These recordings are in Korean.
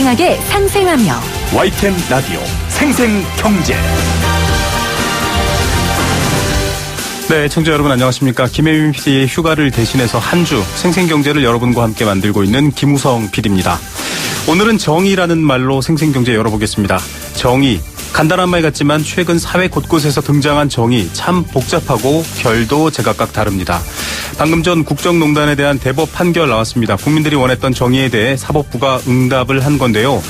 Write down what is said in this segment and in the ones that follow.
생생하게 상생하며 YTN 라디오 생생경제. 네, 청취자 여러분 안녕하십니까. 김혜민 PD의 휴가를 대신해서 한 주 생생경제를 여러분과 함께 만들고 있는 김우성 PD입니다. 오늘은 정의라는 말로 생생경제 열어보겠습니다. 정의. 간단한 말 같지만 최근 사회 곳곳에서 등장한 정의 참 복잡하고 결도 제각각 다릅니다. 방금 전 국정농단에 대한 대법 판결 나왔습니다. 국민들이 원했던 정의에 대해 사법부가 응답을 한 건데요.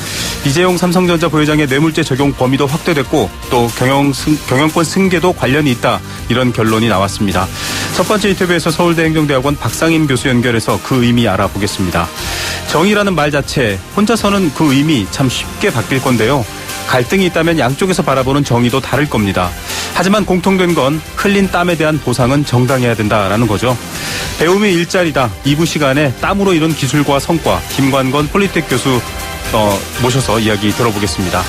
이재용 삼성전자 부회장의 뇌물죄 적용 범위도 확대됐고 또 경영권 승계도 관련이 있다. 이런 결론이 나왔습니다. 첫 번째 인터뷰에서 서울대 행정대학원 박상임 교수 연결해서 그 의미 알아보겠습니다. 정의라는 말 자체 혼자서는 그 의미 참 쉽게 바뀔 건데요. 갈등이 있다면 양쪽에서 바라보는 정의도 다를 겁니다. 하지만 공통된 건 흘린 땀에 대한 보상은 정당해야 된다라는 거죠. 배움이 일자리다. 2부 시간에 땀으로 이룬 기술과 성과 김관건 폴리텍 교수 모셔서 이야기 들어보겠습니다.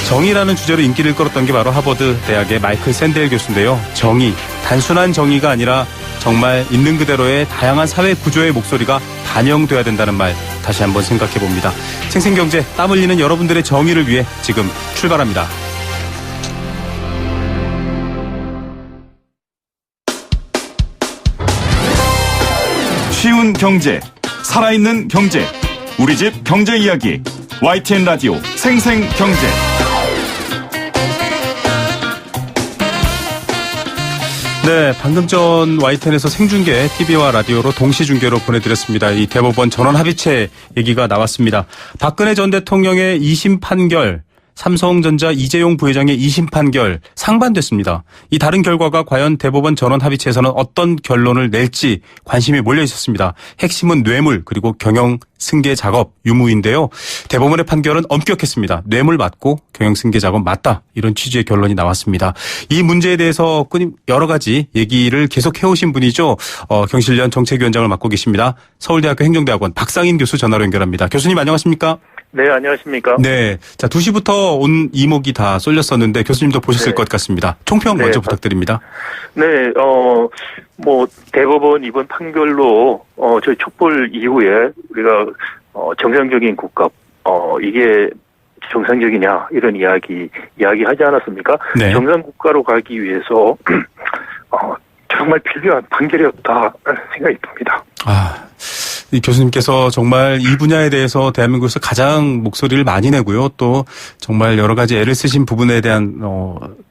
정의라는 주제로 인기를 끌었던 게 바로 하버드 대학의 마이클 샌델 교수인데요. 정의, 단순한 정의가 아니라 정말 있는 그대로의 다양한 사회 구조의 목소리가 반영돼야 된다는 말 다시 한번 생각해 봅니다. 생생경제 땀 흘리는 여러분들의 정의를 위해 지금 출발합니다. 쉬운 경제, 살아있는 경제, 우리 집 경제 이야기, YTN 라디오 생생경제. 네, 방금 전 YTN에서 생중계 TV와 라디오로 동시 중계로 보내드렸습니다. 이 대법원 전원합의체 얘기가 나왔습니다. 박근혜 전 대통령의 2심 판결, 삼성전자 이재용 부회장의 2심 판결 상반됐습니다. 이 다른 결과가 과연 대법원 전원합의체에서는 어떤 결론을 낼지 관심이 몰려 있었습니다. 핵심은 뇌물 그리고 경영 승계 작업 유무인데요. 대법원의 판결은 엄격했습니다. 뇌물 맞고 경영 승계 작업 맞다. 이런 취지의 결론이 나왔습니다. 이 문제에 대해서 여러 가지 얘기를 계속 해오신 분이죠. 경실련 정책위원장을 맡고 계십니다. 서울대학교 행정대학원 박상임 교수 전화로 연결합니다. 교수님 안녕하십니까? 네, 안녕하십니까? 네. 자, 2시부터 온 이목이 다 쏠렸었는데 교수님도 보셨을 것 같습니다. 총평 먼저 부탁드립니다. 네, 대법원 이번 판결로, 저희 촛불 이후에 우리가, 정상적인 국가, 이게 정상적이냐, 이런 이야기하지 않았습니까? 네. 정상 국가로 가기 위해서, 정말 필요한 판결이었다, 생각이 듭니다. 이 교수님께서 정말 이 분야에 대해서 대한민국에서 가장 목소리를 많이 내고요. 또 정말 여러 가지 애를 쓰신 부분에 대한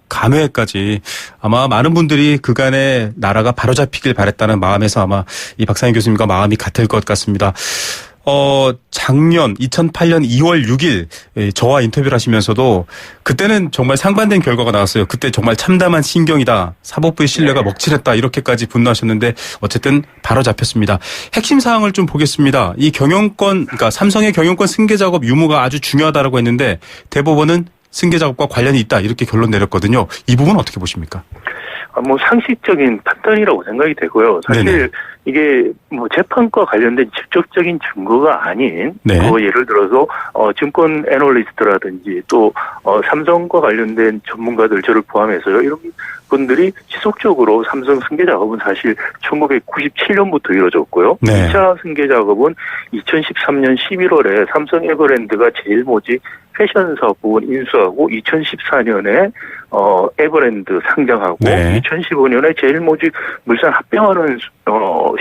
감회까지 아마 많은 분들이 그간의 나라가 바로잡히길 바랬다는 마음에서 아마 이 박상희 교수님과 마음이 같을 것 같습니다. 작년 2008년 2월 6일 저와 인터뷰를 하시면서도 그때는 정말 상반된 결과가 나왔어요. 그때 정말 참담한 신경이다. 사법부의 신뢰가 먹칠했다. 이렇게까지 분노하셨는데 어쨌든 바로 잡혔습니다. 핵심 사항을 좀 보겠습니다. 이 그러니까 삼성의 경영권 승계 작업 유무가 아주 중요하다라고 했는데 대법원은 승계 작업과 관련이 있다. 이렇게 결론 내렸거든요. 이 부분 어떻게 보십니까? 상식적인 판단이라고 생각이 되고요. 사실 네네. 이게 재판과 관련된 직접적인 증거가 아닌 예를 들어서 증권 애널리스트라든지 또 삼성과 관련된 전문가들 저를 포함해서요. 이런 분들이 지속적으로 삼성 승계 작업은 사실 1997년부터 이루어졌고요. 네. 2차 승계 작업은 2013년 11월에 삼성 에버랜드가 제일모직 패션 사업 부분 인수하고 2014년에 에버랜드 상장하고 2015년에 제일모직 물산 합병하는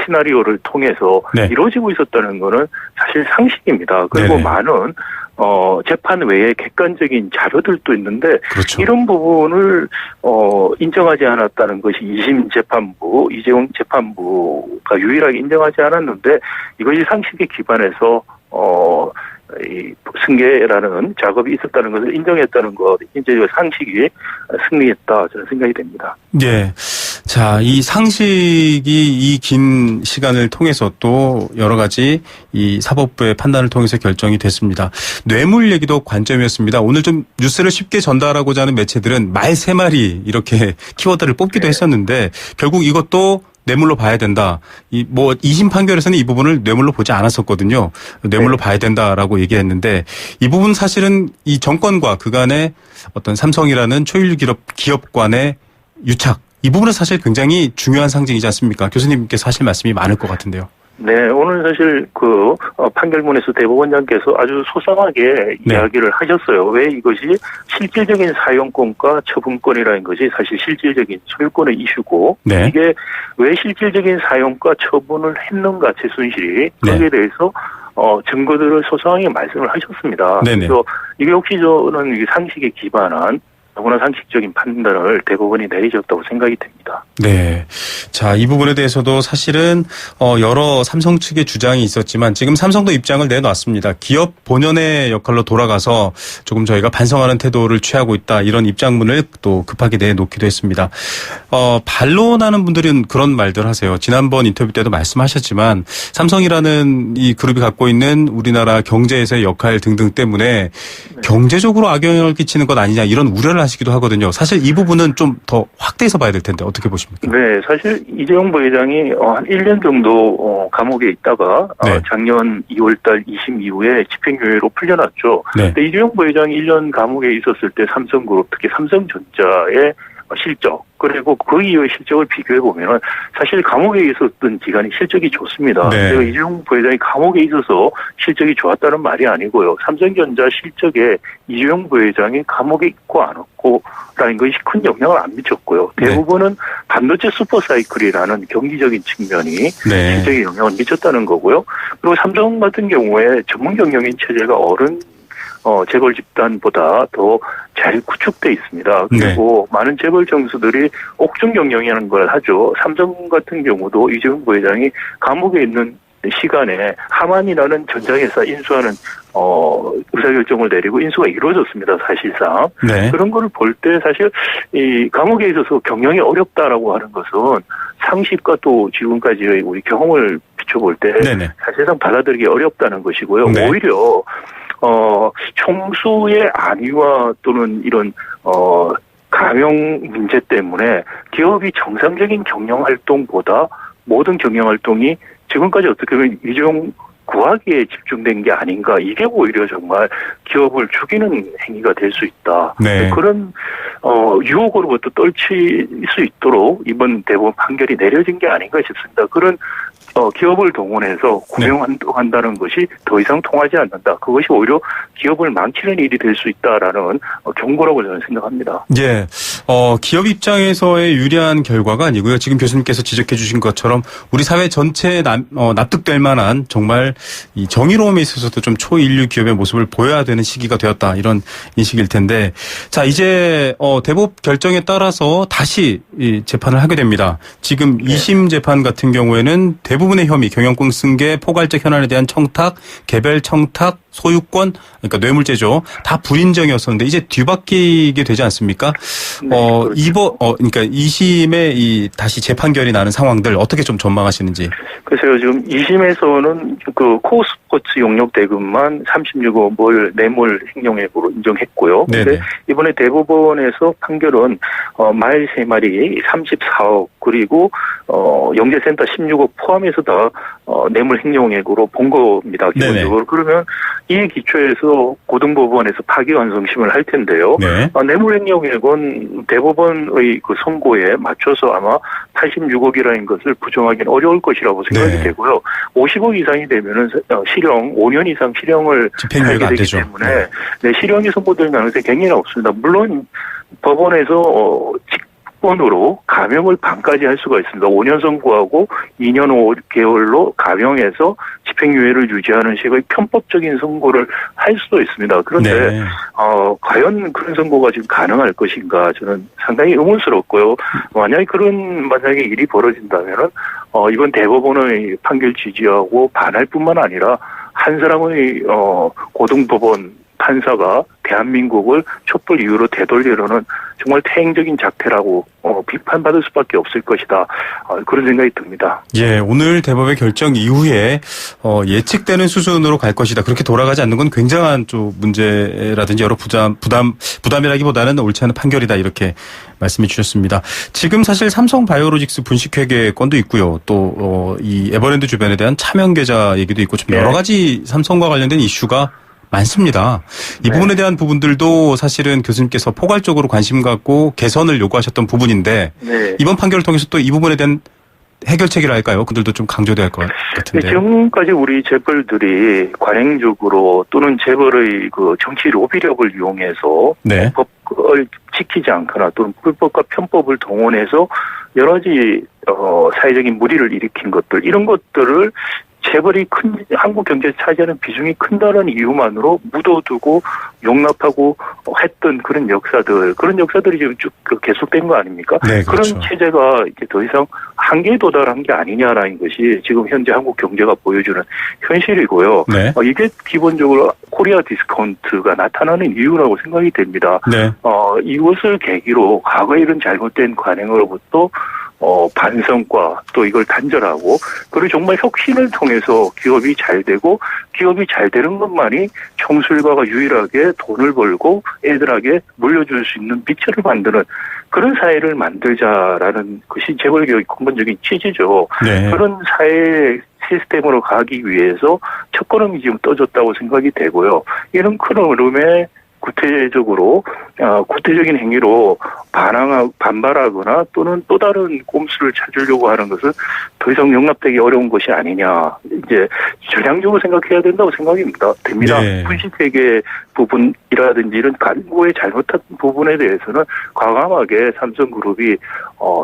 시나리오를 통해서 이루어지고 있었다는 거는 사실 상식입니다. 그리고 많은 재판 외에 객관적인 자료들도 있는데 그렇죠. 이런 부분을 인정하지 않았다는 것이 2심 재판부, 이재용 재판부가 유일하게 인정하지 않았는데 이것이 상식에 기반해서 이 승계라는 작업이 있었다는 것을 인정했다는 것, 이제 상식이 승리했다 저는 생각이 됩니다. 네. 자, 이 상식이 이 긴 시간을 통해서 또 여러 가지 이 사법부의 판단을 통해서 결정이 됐습니다. 뇌물 얘기도 관점이었습니다. 오늘 좀 뉴스를 쉽게 전달하고자 하는 매체들은 말 3마리 이렇게 키워드를 뽑기도 했었는데 결국 이것도 뇌물로 봐야 된다. 2심 판결에서는 이 부분을 뇌물로 보지 않았었거든요. 뇌물로 봐야 된다라고 얘기했는데 이 부분 사실은 이 정권과 그간의 어떤 삼성이라는 초일류 기업 간의 유착 이 부분은 사실 굉장히 중요한 상징이지 않습니까? 교수님께서 하실 말씀이 많을 것 같은데요. 네, 오늘 사실 판결문에서 대법원장께서 아주 소상하게 이야기를 하셨어요. 왜 이것이 실질적인 사용권과 처분권이라는 것이 사실 실질적인 소유권의 이슈고 이게 왜 실질적인 사용과 처분을 했는가 최순실이 거기에 대해서 증거들을 소상하게 말씀을 하셨습니다. 그래서 이게 혹시 저는 이게 상식에 기반한 너무나 상식적인 판단을 대법원이 내리셨다고 생각이 됩니다. 네. 자, 이 부분에 대해서도 사실은 여러 삼성 측의 주장이 있었지만 지금 삼성도 입장을 내놨습니다. 기업 본연의 역할로 돌아가서 조금 저희가 반성하는 태도를 취하고 있다. 이런 입장문을 또 급하게 내놓기도 했습니다. 반론하는 분들은 그런 말들 하세요. 지난번 인터뷰 때도 말씀하셨지만 삼성이라는 이 그룹이 갖고 있는 우리나라 경제에서의 역할 등등 때문에 경제적으로 악영향을 끼치는 것 아니냐 이런 우려를 하시기도 하거든요. 사실 이 부분은 좀 더 확대해서 봐야 될 텐데 어떻게 보십니까? 네, 사실 이재용 부회장이 한 1년 정도 감옥에 있다가 작년 2월달 2심 이후에 집행유예로 풀려났죠. 근데 이재용 부회장이 1년 감옥에 있었을 때 삼성그룹, 특히 삼성전자의 실적 그리고 그 이후의 실적을 비교해 보면은 사실 감옥에 있었던 기간이 실적이 좋습니다. 그래서 이재용 부회장이 감옥에 있어서 실적이 좋았다는 말이 아니고요. 삼성전자 실적에 이재용 부회장이 감옥에 있고 안 있고라는 것이 큰 영향을 안 미쳤고요. 대부분은 반도체 슈퍼사이클이라는 경기적인 측면이 실적에 영향을 미쳤다는 거고요. 그리고 삼성 같은 경우에 전문 경영인 체제가 어른 재벌 집단보다 더 잘 구축돼 있습니다. 그리고 많은 재벌 정수들이 옥중 경영이라는 걸 하죠. 삼성 같은 경우도 이재용 부회장이 감옥에 있는 시간에 하만이라는 전자회사 인수하는 의사결정을 내리고 인수가 이루어졌습니다. 사실상. 그런 거를 볼 때 사실 이 감옥에 있어서 경영이 어렵다라고 하는 것은 상식과 또 지금까지의 우리 경험을 비춰볼 때 사실상 받아들이기 어렵다는 것이고요. 오히려 총수의 안위와 또는 이런 감형 문제 때문에 기업이 정상적인 경영 활동보다 모든 경영 활동이 지금까지 어떻게 보면 이재용 구하기에 집중된 게 아닌가. 이게 오히려 정말 기업을 죽이는 행위가 될 수 있다. 그런 유혹으로부터 떨칠 수 있도록 이번 대법원 판결이 내려진 게 아닌가 싶습니다. 그런 기업을 동원해서 구명한다는 것이 더 이상 통하지 않는다. 그것이 오히려 기업을 망치는 일이 될 수 있다라는 경고라고 저는 생각합니다. 기업 입장에서의 유리한 결과가 아니고요. 지금 교수님께서 지적해 주신 것처럼 우리 사회 전체에 납득될 만한 정말 이 정의로움에 있어서도 좀 초인류 기업의 모습을 보여야 되는 시기가 되었다. 이런 인식일 텐데. 자, 이제 대법 결정에 따라서 다시 이 재판을 하게 됩니다. 지금 2심 재판 같은 경우에는 대부분의 혐의, 경영권 승계, 포괄적 현안에 대한 청탁, 개별 청탁, 소유권, 그러니까 뇌물죄죠. 다 불인정이었었는데 이제 뒤바뀌게 되지 않습니까? 그러니까 2심에 다시 재판결이 나는 상황들 어떻게 좀 전망하시는지. 글쎄요, 지금 2심에서는 그 코스포츠 용역 대금만 36억 월 뇌물 횡령액으로 인정했고요. 그런데 이번에 대법원에서 판결은 말 3마리 34억 그리고 영재센터 16억 포함해서 다 뇌물 횡령액으로 본 겁니다. 기본적으로. 그러면 이에 기초해서 고등법원에서 파기환송심을 할 텐데요. 뇌물 횡령액은 대법원의 그 선고에 맞춰서 아마 86억이라는 것을 부정하기는 어려울 것이라고 생각이 되고요. 50억 이상이 되면은 실형 5년 이상 실형을 살게 되기 때문에 실형이 선고될 가능성이 굉장히 없습니다. 물론 법원에서 직권으로 감형을 반까지 할 수가 있습니다. 5년 선고하고 2년 5개월로 감형해서 집행유예를 유지하는 식의 편법적인 선고를 할 수도 있습니다. 그런데 과연 그런 선고가 지금 가능할 것인가 저는 상당히 의문스럽고요. 만약에 일이 벌어진다면은 이번 대법원의 판결 지지하고 반할 뿐만 아니라 한 사람의 고등법원 판사가 대한민국을 촛불 이후로 되돌리려는 정말 태행적인 작태라고 비판받을 수밖에 없을 것이다. 그런 생각이 듭니다. 오늘 대법의 결정 이후에 예측되는 수준으로 갈 것이다. 그렇게 돌아가지 않는 건 굉장한 좀 문제라든지 여러 부담이라기보다는 옳지 않은 판결이다. 이렇게 말씀해 주셨습니다. 지금 사실 삼성바이오로직스 분식회계 건도 있고요. 또 이 에버랜드 주변에 대한 차명 계좌 얘기도 있고 좀 여러 가지 삼성과 관련된 이슈가 많습니다. 이 부분에 대한 부분들도 사실은 교수님께서 포괄적으로 관심 갖고 개선을 요구하셨던 부분인데 이번 판결을 통해서 또 이 부분에 대한 해결책이라 할까요? 그들도 좀 강조돼야 할 것 같은데. 지금까지 우리 재벌들이 관행적으로 또는 재벌의 그 정치 로비력을 이용해서 네. 법을 지키지 않거나 또는 불법과 편법을 동원해서 여러 가지 사회적인 무리를 일으킨 것들 이런 것들을 재벌이 한국 경제에 차지하는 비중이 큰다는 이유만으로 묻어두고 용납하고 했던 그런 역사들이 지금 쭉 계속된 거 아닙니까? 네, 그렇죠. 그런 체제가 이제 더 이상 한계에 도달한 게 아니냐라는 것이 지금 현재 한국 경제가 보여주는 현실이고요. 네. 이게 기본적으로 코리아 디스카운트가 나타나는 이유라고 생각이 됩니다. 네. 이것을 계기로 과거에 이런 잘못된 관행으로부터 반성과 또 이걸 단절하고 그리고 정말 혁신을 통해서 기업이 잘 되고 기업이 잘 되는 것만이 총수일가가 유일하게 돈을 벌고 애들에게 물려줄 수 있는 빚을 만드는 그런 사회를 만들자라는 것이 재벌개혁의 근본적인 취지죠. 네. 그런 사회 시스템으로 가기 위해서 첫걸음이 지금 떠졌다고 생각이 되고요. 이런 큰 흐름에 구태적인 행위로 반발하거나 또는 또 다른 꼼수를 찾으려고 하는 것은 더 이상 용납되기 어려운 것이 아니냐. 이제 전향적으로 생각해야 된다고 생각입니다. 네. 분식회계 부분이라든지 이런 간부의 잘못한 부분에 대해서는 과감하게 삼성그룹이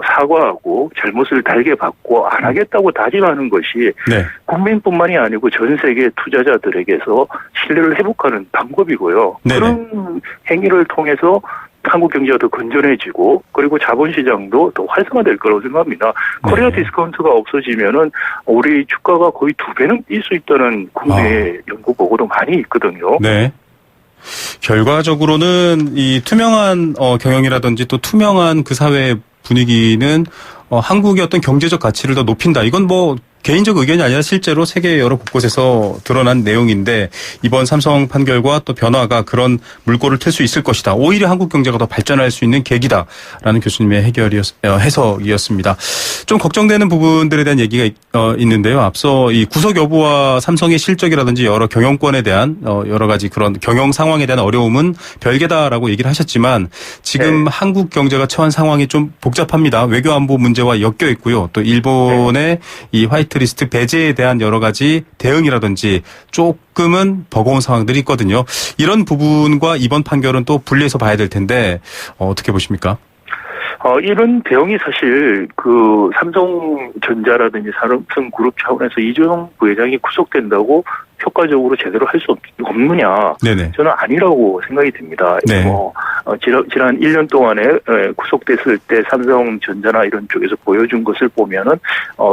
사과하고 잘못을 달게 받고 안 하겠다고 다짐하는 것이 네. 국민뿐만이 아니고 전 세계 투자자들에게서 신뢰를 회복하는 방법이고요. 네네. 그런 행위를 통해서 한국 경제가 더 건전해지고 그리고 자본시장도 더 활성화될 거라고 생각합니다. 네. 코리아 디스카운트가 없어지면은 우리 주가가 거의 2배는 뛸 수 있다는 국내 연구 보고도 많이 있거든요. 네. 결과적으로는 이 투명한 경영이라든지 또 투명한 그 사회 분위기는 한국의 어떤 경제적 가치를 더 높인다. 이건 뭐 개인적 의견이 아니라 실제로 세계 여러 곳곳에서 드러난 내용인데 이번 삼성 판결과 또 변화가 그런 물꼬를 틀 수 있을 것이다. 오히려 한국 경제가 더 발전할 수 있는 계기다라는 교수님의 해석이었습니다. 좀 걱정되는 부분들에 대한 얘기가 있는데요. 앞서 이 구속 여부와 삼성의 실적이라든지 여러 경영권에 대한 여러 가지 그런 경영 상황에 대한 어려움은 별개다라고 얘기를 하셨지만 지금 한국 경제가 처한 상황이 좀 복잡합니다. 외교안보 문제와 엮여 있고요. 또 일본의 이 화이트리스트 배제에 대한 여러 가지 대응이라든지 조금은 버거운 상황들이 있거든요. 이런 부분과 이번 판결은 또 분리해서 봐야 될 텐데 어떻게 보십니까? 이런 대응이 사실 그 삼성전자라든지 삼성그룹 차원에서 이재용 부회장이 구속된다고 효과적으로 제대로 할 수 없느냐? 네네. 저는 아니라고 생각이 듭니다. 네. 지난 1년 동안에 구속됐을 때 삼성전자나 이런 쪽에서 보여준 것을 보면은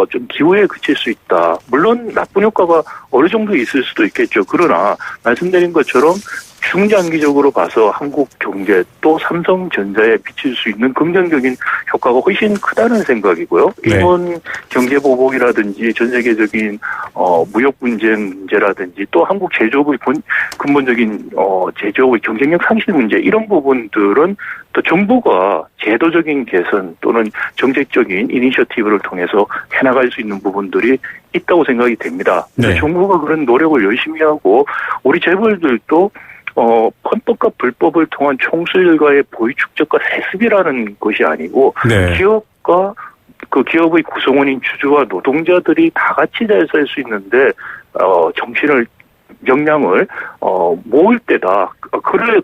좀 기호에 그칠 수 있다. 물론 나쁜 효과가 어느 정도 있을 수도 있겠죠. 그러나 말씀드린 것처럼 중장기적으로 봐서 한국 경제 또 삼성전자에 비칠 수 있는 긍정적인 효과가 훨씬 크다는 생각이고요. 네. 일본 경제 보복이라든지 전 세계적인 무역 문제라든지 또 한국 제조업의 근본적인 제조업의 경쟁력 상실 문제 이런 부분들은 또 정부가 제도적인 개선 또는 정책적인 이니셔티브를 통해서 해나갈 수 있는 부분들이 있다고 생각이 됩니다. 네. 정부가 그런 노력을 열심히 하고 우리 재벌들도 편법과 불법을 통한 총수일가의 보유 축적과 세습이라는 것이 아니고 네. 기업과 그 기업의 구성원인 주주와 노동자들이 다 같이 잘 살 수 있는데 정신을 역량을 모을 때다.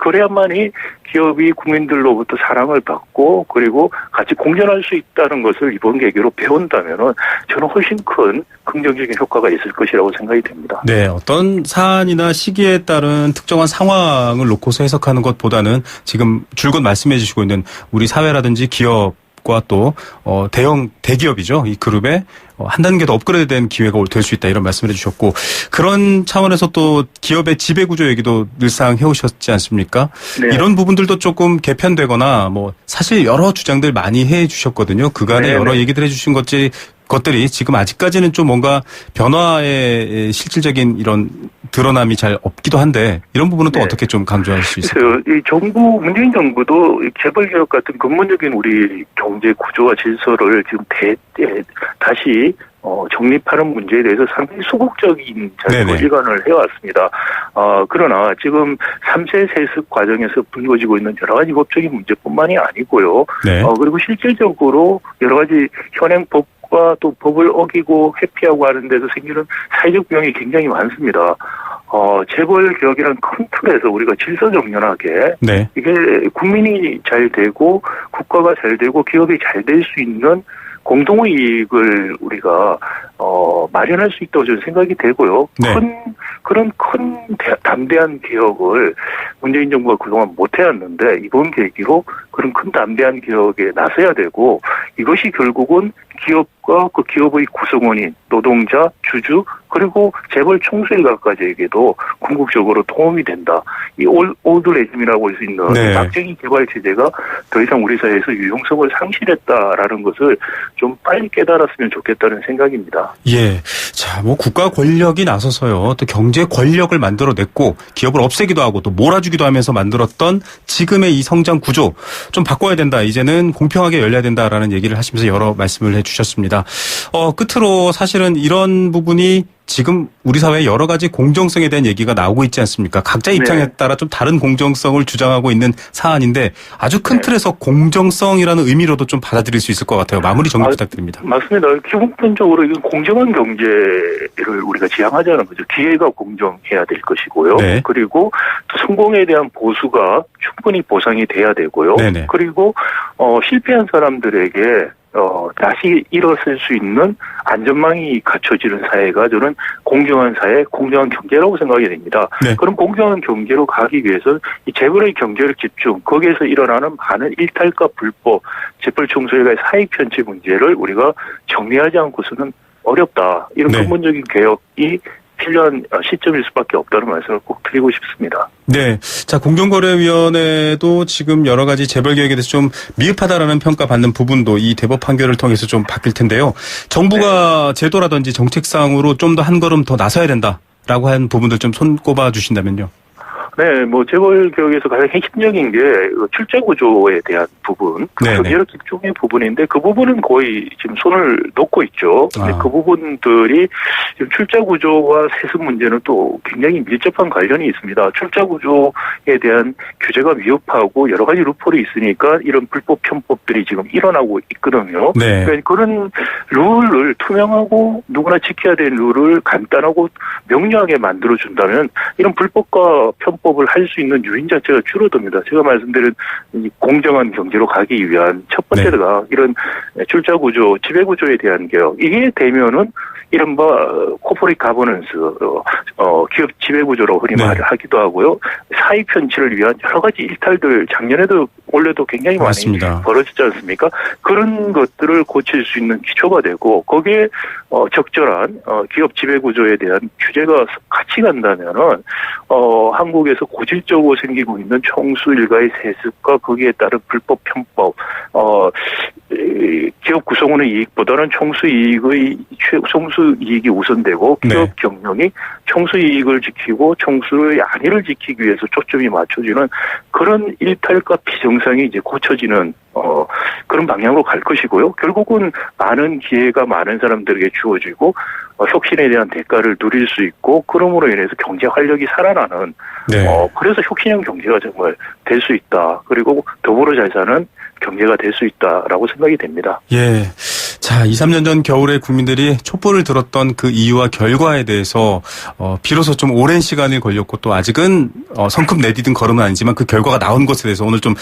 그래야만이 기업이 국민들로부터 사랑을 받고 그리고 같이 공존할 수 있다는 것을 이번 계기로 배운다면은 저는 훨씬 큰 긍정적인 효과가 있을 것이라고 생각이 됩니다. 네, 어떤 사안이나 시기에 따른 특정한 상황을 놓고서 해석하는 것보다는 지금 줄곧 말씀해 주시고 있는 우리 사회라든지 기업과 또 대기업이죠. 이 그룹에 한 단계 더 업그레이드된 기회가 될 수 있다 이런 말씀을 해주셨고 그런 차원에서 또 기업의 지배구조 얘기도 늘상 해오셨지 않습니까? 네. 이런 부분들도 조금 개편되거나 뭐 사실 여러 주장들 많이 해주셨거든요. 그간에 여러 얘기들 해주신 것들이 지금 아직까지는 좀 뭔가 변화의 실질적인 이런 드러남이 잘 없기도 한데 이런 부분은 또 어떻게 좀 강조할 수 있을까요? 이 문재인 정부도 재벌개혁 같은 근본적인 우리 경제 구조와 질서를 지금 다시 정립하는 문제에 대해서 상당히 소극적인 일관을 해왔습니다. 그러나 지금 3세 세습 과정에서 불거지고 있는 여러 가지 법적인 문제뿐만이 아니고요. 네. 그리고 실질적으로 여러 가지 현행법 법과 또 법을 어기고 회피하고 하는 데서 생기는 사회적 비용이 굉장히 많습니다. 재벌 개혁이라는 큰 틀에서 우리가 질서정연하게 네. 이게 국민이 잘 되고 국가가 잘 되고 기업이 잘 될 수 있는 공동의 이익을 우리가 마련할 수 있다고 저는 생각이 되고요. 네. 그런 큰 담대한 개혁을 문재인 정부가 그동안 못 해왔는데 이번 계기로 그런 큰 담대한 개혁에 나서야 되고 이것이 결국은 기업과 그 기업의 구성원인 노동자, 주주 그리고 재벌 총수일가까지에게도 궁극적으로 도움이 된다. 이 올드 레짐이라고 할 수 있는 네. 막장이 개발 체제가 더 이상 우리 사회에서 유용성을 상실했다라는 것을 좀 빨리 깨달았으면 좋겠다는 생각입니다. 예. 자, 뭐 국가 권력이 나서서요. 또 경제 권력을 만들어냈고 기업을 없애기도 하고 또 몰아주기도 하면서 만들었던 지금의 이 성장 구조 좀 바꿔야 된다. 이제는 공평하게 열려야 된다라는 얘기를 하시면서 여러 말씀을 해주셨습니다. 끝으로 사실은 이런 부분이 지금 우리 사회에 여러 가지 공정성에 대한 얘기가 나오고 있지 않습니까? 각자 입장에 네. 따라 좀 다른 공정성을 주장하고 있는 사안인데 아주 큰 틀에서 공정성이라는 의미로도 좀 받아들일 수 있을 것 같아요. 마무리 정리 부탁드립니다. 맞습니다. 기본적으로 이건 공정한 경제를 우리가 지향하자는 거죠. 기회가 공정해야 될 것이고요. 네. 그리고 또 성공에 대한 보수가 충분히 보상이 돼야 되고요. 네네. 그리고 실패한 사람들에게 다시 일어설 수 있는 안전망이 갖춰지는 사회가 저는 공정한 사회, 공정한 경제라고 생각이 됩니다. 네. 그럼 공정한 경제로 가기 위해서 이 재벌의 경제력 집중, 거기에서 일어나는 많은 일탈과 불법, 재벌 총수일가의 사익 편취 문제를 우리가 정리하지 않고서는 어렵다. 이런 네. 근본적인 개혁이 필요한 시점일 수밖에 없다는 말씀을 꼭 드리고 싶습니다. 네. 자, 공정거래위원회도 지금 여러 가지 재벌 개혁에 대해서 좀 미흡하다라는 평가받는 부분도 이 대법 판결을 통해서 좀 바뀔 텐데요. 정부가 제도라든지 정책상으로 좀 더 한 걸음 더 나서야 된다라고 하는 부분들 좀 손꼽아 주신다면요. 네, 재벌 개혁에서 가장 핵심적인 게 출자 구조에 대한 부분, 경제력 집중의 부분인데 그 부분은 거의 지금 손을 놓고 있죠. 근데 그 부분들이 지금 출자 구조와 세습 문제는 또 굉장히 밀접한 관련이 있습니다. 출자 구조에 대한 규제가 미흡하고 여러 가지 루폴이 있으니까 이런 불법 편법들이 지금 일어나고 있거든요. 네. 그러니까 그런 룰을 투명하고 누구나 지켜야 되는 룰을 간단하고 명료하게 만들어준다면 이런 불법과 편법을 할 수 있는 요인 자체가 줄어듭니다. 제가 말씀드린 이 공정한 경제로 가기 위한 첫 번째가 이런 출자 구조, 지배 구조에 대한 개혁. 이게 되면은 이른바 코퍼레이트 가버넌스, 기업 지배 구조로 흔히 말하기도 하고요. 사익 편취를 위한 여러 가지 일탈들 작년에도 올해도 굉장히 맞습니다. 많이 벌어지지 않습니까? 그런 것들을 고칠 수 있는 기초가 되고 거기에 적절한 기업 지배 구조에 대한 규제가 같이 간다면은 한국에서 고질적으로 생기고 있는 총수 일가의 세습과 거기에 따른 불법 편법, 기업 구성원의 이익보다는 총수 이익이 우선되고 기업 경영이 총수 이익을 지키고 총수의 안위를 지키기 위해서 초점이 맞춰지는 그런 일탈과 비정상이 이제 고쳐지는 그런 방향으로 갈 것이고요. 결국은 많은 기회가 많은 사람들에게 주어지고 혁신에 대한 대가를 누릴 수 있고 그럼으로 인해서 경제 활력이 살아나는 그래서 혁신형 경제가 정말 될 수 있다. 그리고 더불어 잘 사는 경제가 될 수 있다라고 생각이 됩니다. 예. 자, 2, 3년 전 겨울에 국민들이 촛불을 들었던 그 이유와 결과에 대해서 비로소 좀 오랜 시간이 걸렸고 또 아직은 성큼 내디딘 걸음은 아니지만 그 결과가 나온 것에 대해서 오늘 좀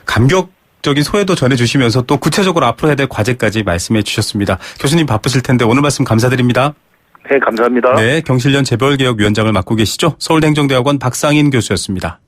감격적인 소회도 전해주시면서 또 구체적으로 앞으로 해야 될 과제까지 말씀해 주셨습니다. 교수님 바쁘실 텐데 오늘 말씀 감사드립니다. 네, 감사합니다. 네, 경실련 재벌개혁위원장을 맡고 계시죠. 서울대행정대학원 박상인 교수였습니다.